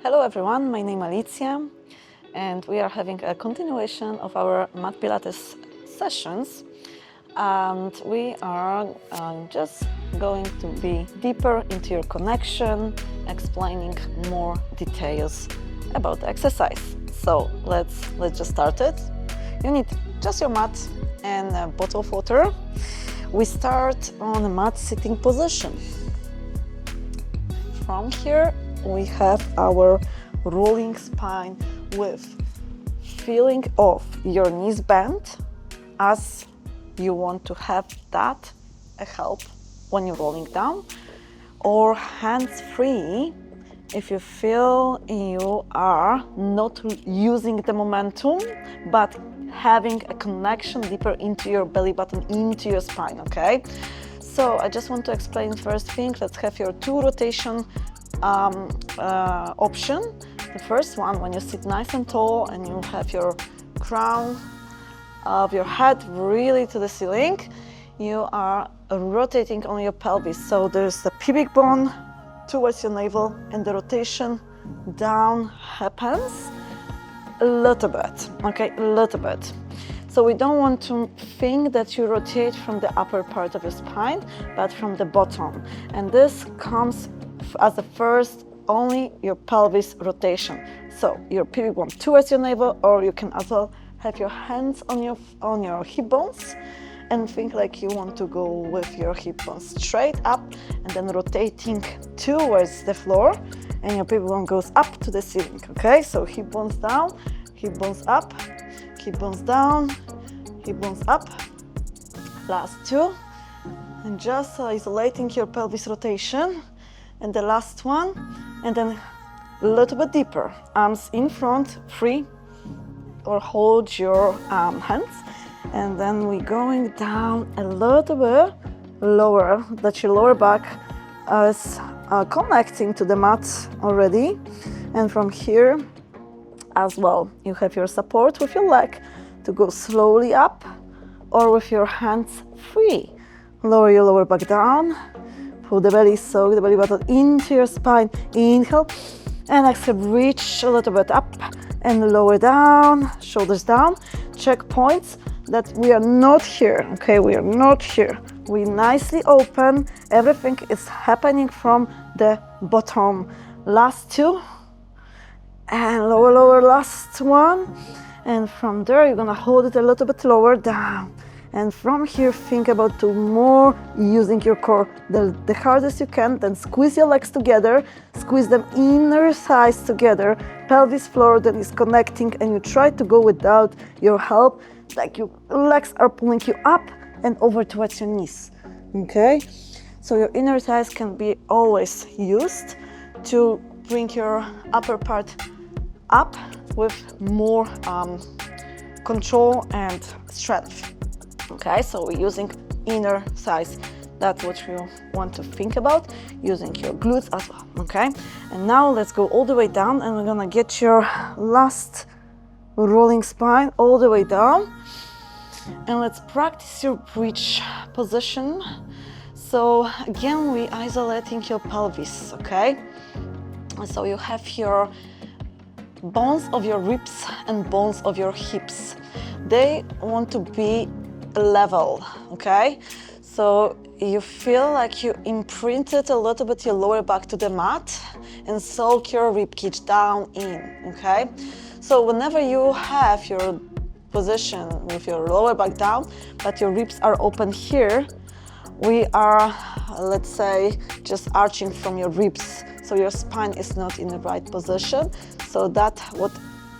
Hello everyone, my name is Alicja and we are having a continuation of our mat Pilates sessions, and we are just going to be deeper into your connection, explaining more details about the exercise. So let's just start it. You need just your mat and a bottle of water. We start on a mat sitting position. From here we have our rolling spine with feeling of your knees bent, as you want to have that a help when you're rolling down, or hands free if you feel you are not using the momentum but having a connection deeper into your belly button, into your spine. Okay, so I just want to explain first thing. Let's have your two rotation option. The first one, when you sit nice and tall and you have your crown of your head really to the ceiling, you are rotating on your pelvis. So there's the pubic bone towards your navel and the rotation down happens a little bit, okay, a little bit. So we don't want to think that you rotate from the upper part of your spine, but from the bottom. And this comes as the first, only your pelvis rotation. So your pubic bone towards your navel, or you can as well have your hands on your hip bones and think like you want to go with your hip bones straight up and then rotating towards the floor, and your pubic bone goes up to the ceiling. Okay, so hip bones down, hip bones up, hip bones down, hip bones up. Last two, and just isolating your pelvis rotation. And the last one, and then a little bit deeper, arms in front, free, or hold your hands, and then we're going down a little bit lower, that your lower back is connecting to the mat already. And from here as well, you have your support with your leg to go slowly up, or with your hands free. Lower your lower back down. Pull the belly, soak the belly button into your spine. Inhale and exhale, reach a little bit up and lower down, shoulders down. Check points that we are not here, okay? We are not here. We nicely open. Everything is happening from the bottom. Last two. And lower, lower, last one. And from there, you're gonna hold it a little bit lower down. And from here, think about to more using your core the hardest you can. Then squeeze your legs together, squeeze them inner thighs together. Pelvis floor then is connecting, and you try to go without your help, like your legs are pulling you up and over towards your knees. Okay, so your inner thighs can be always used to bring your upper part up with more control and strength. Okay, so we're using inner thighs. That's what you want to think about, using your glutes as well. Okay, and now let's go all the way down, and we're gonna get your last rolling spine all the way down. And let's practice your bridge position. So again, we isolating your pelvis. Okay, so you have your bones of your ribs and bones of your hips. They want to be level. Okay, so you feel like you imprinted a little bit your lower back to the mat and soak your rib cage down in. Okay, so whenever you have your position with your lower back down but your ribs are open here, we are, let's say, just arching from your ribs, so your spine is not in the right position. So that what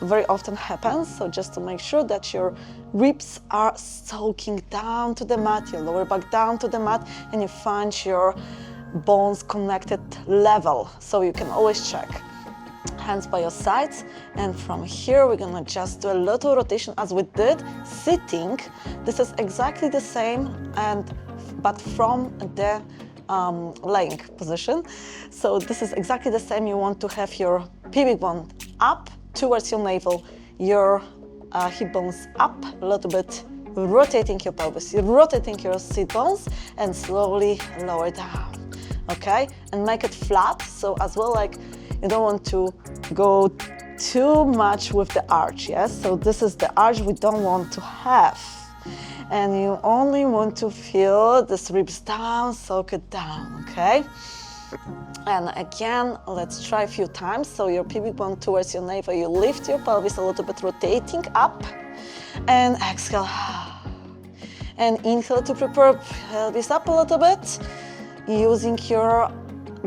very often happens. So just to make sure that your ribs are soaking down to the mat, your lower back down to the mat, and you find your bones connected level. So you can always check. Hands by your sides, and from here we're gonna just do a little rotation as we did sitting. This is exactly the same, but from the laying position. So this is exactly the same. You want to have your pubic bone up towards your navel, your hip bones up a little bit, rotating your pelvis, rotating your sit bones, and slowly lower down. Okay, and make it flat. So as well, like you don't want to go too much with the arch, yes? So this is the arch we don't want to have. And you only want to feel this ribs down, soak it down, okay? And again, let's try a few times. So your pubic bone towards your navel, you lift your pelvis a little bit, rotating up, and exhale. And inhale to prepare pelvis up a little bit, using your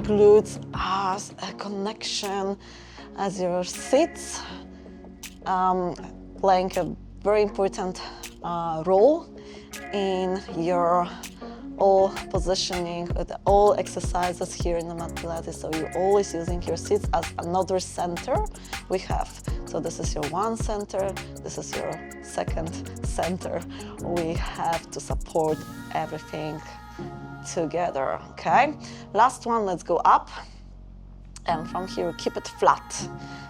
glutes as a connection as your seats, playing a very important role in your all positioning, all exercises here in the mat Pilates. So you're always using your seats as another center we have. So this is your one center, this is your second center. We have to support everything together, okay? Last one, let's go up. And from here, keep it flat,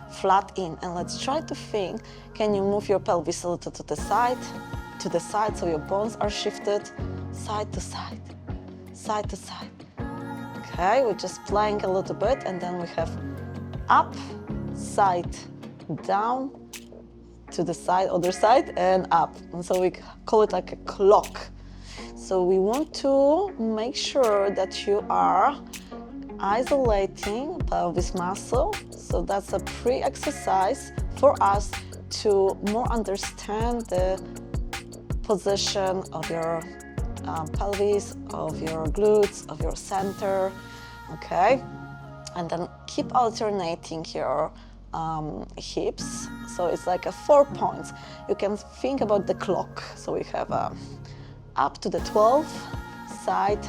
flat in. And let's try to think, can you move your pelvis a little to the side, so your bones are shifted side to side, side to side. Okay, we're just playing a little bit, and then we have up, side, down, to the side, other side, and up. And so we call it like a clock. So we want to make sure that you are isolating pelvis muscle. So that's a pre-exercise for us to more understand the position of your pelvis, of your glutes, of your center, okay? And then keep alternating your hips. So it's like a 4 points. You can think about the clock. So we have up to the 12, side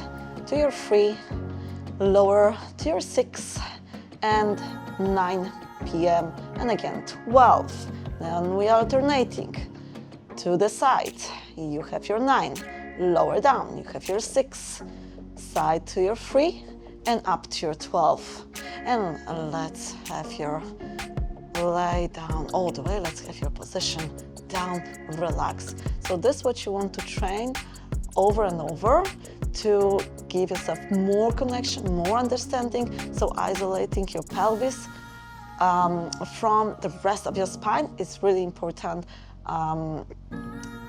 to your 3, lower to your 6, and 9 p.m. and again 12. Then we are alternating to the side. You have your 9, lower down, you have your 6, side to your 3, and up to your 12. And let's have your lay down all the way. Let's have your position down, relax. So this is what you want to train over and over to give yourself more connection, more understanding. So isolating your pelvis from the rest of your spine is really important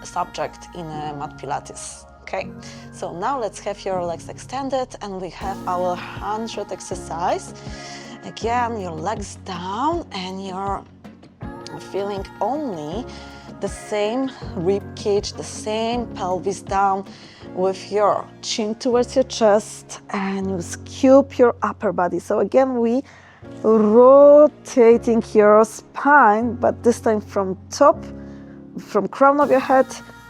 subject in mat Pilates. Okay, so now let's have your legs extended, and we have our 100 exercise. Again, your legs down, and you're feeling only the same rib cage, the same pelvis down, with your chin towards your chest, and you scoop your upper body. So again, we rotating your spine, but this time from top, from crown of your head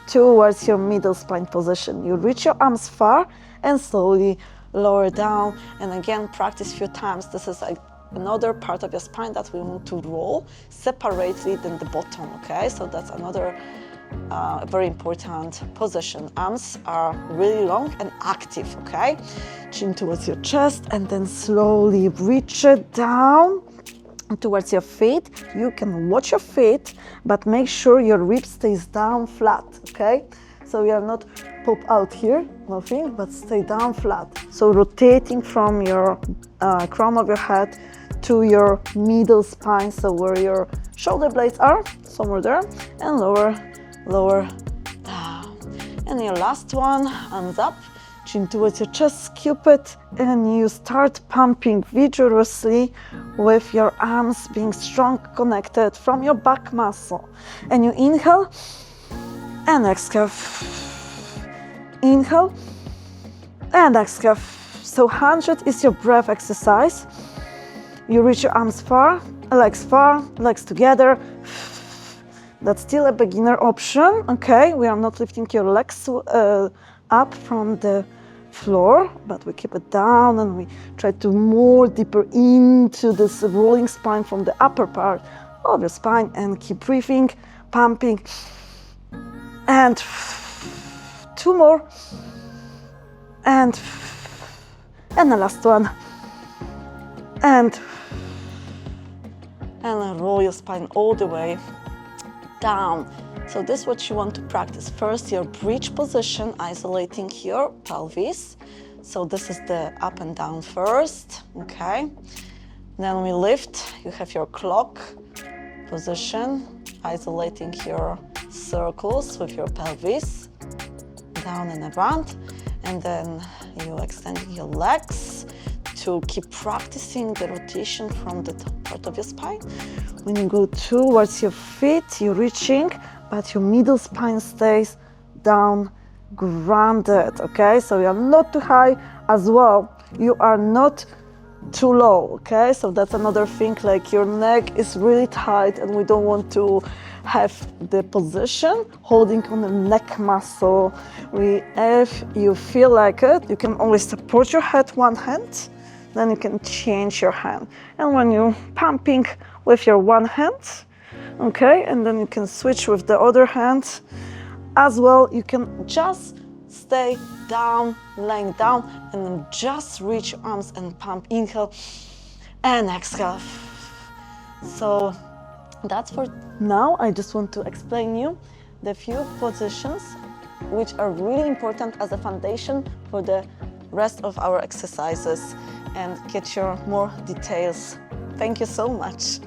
towards your middle spine position. You reach your arms far and slowly lower down. And again, practice a few times. This is another part of your spine that we want to roll separately than the bottom, okay? So that's another very important position. Arms are really long and active, okay? Chin towards your chest, and then slowly reach it down towards your feet. You can watch your feet, but make sure your rib stays down flat, okay? So we are not pop out here, nothing, but stay down flat. So rotating from your crown of your head to your middle spine, so where your shoulder blades are, somewhere there, and lower, down. And your last one, arms up, chin towards your chest, scoop it, and you start pumping vigorously with your arms being strong, connected from your back muscle. And you inhale and exhale. Inhale and exhale. So 100 is your breath exercise. You reach your arms far, legs together. That's still a beginner option, okay? We are not lifting your legs up from the floor, but we keep it down, and we try to more deeper into this rolling spine from the upper part of your spine, and keep breathing, pumping, and 2 more, and the last one, and then roll your spine all the way down. So this is what you want to practice. First, your bridge position, isolating your pelvis. So this is the up and down first, okay? Then we lift. You have your clock position, isolating your circles with your pelvis, down and around. And then you extending your legs to keep practicing the rotation from the top part of your spine. When you go towards your feet, you're reaching, but your middle spine stays down, grounded, okay? So you are not too high as well. You are not too low, okay? So that's another thing, like your neck is really tight and we don't want to have the position holding on the neck muscle. If you feel like it, you can always support your head one hand, then you can change your hand. And when you're pumping with your one hand, okay, and then you can switch with the other hand as well. You can just stay down, laying down, and then just reach your arms and pump. Inhale and exhale. So that's for now. I just want to explain you the few positions which are really important as a foundation for the rest of our exercises and get your more details. Thank you so much.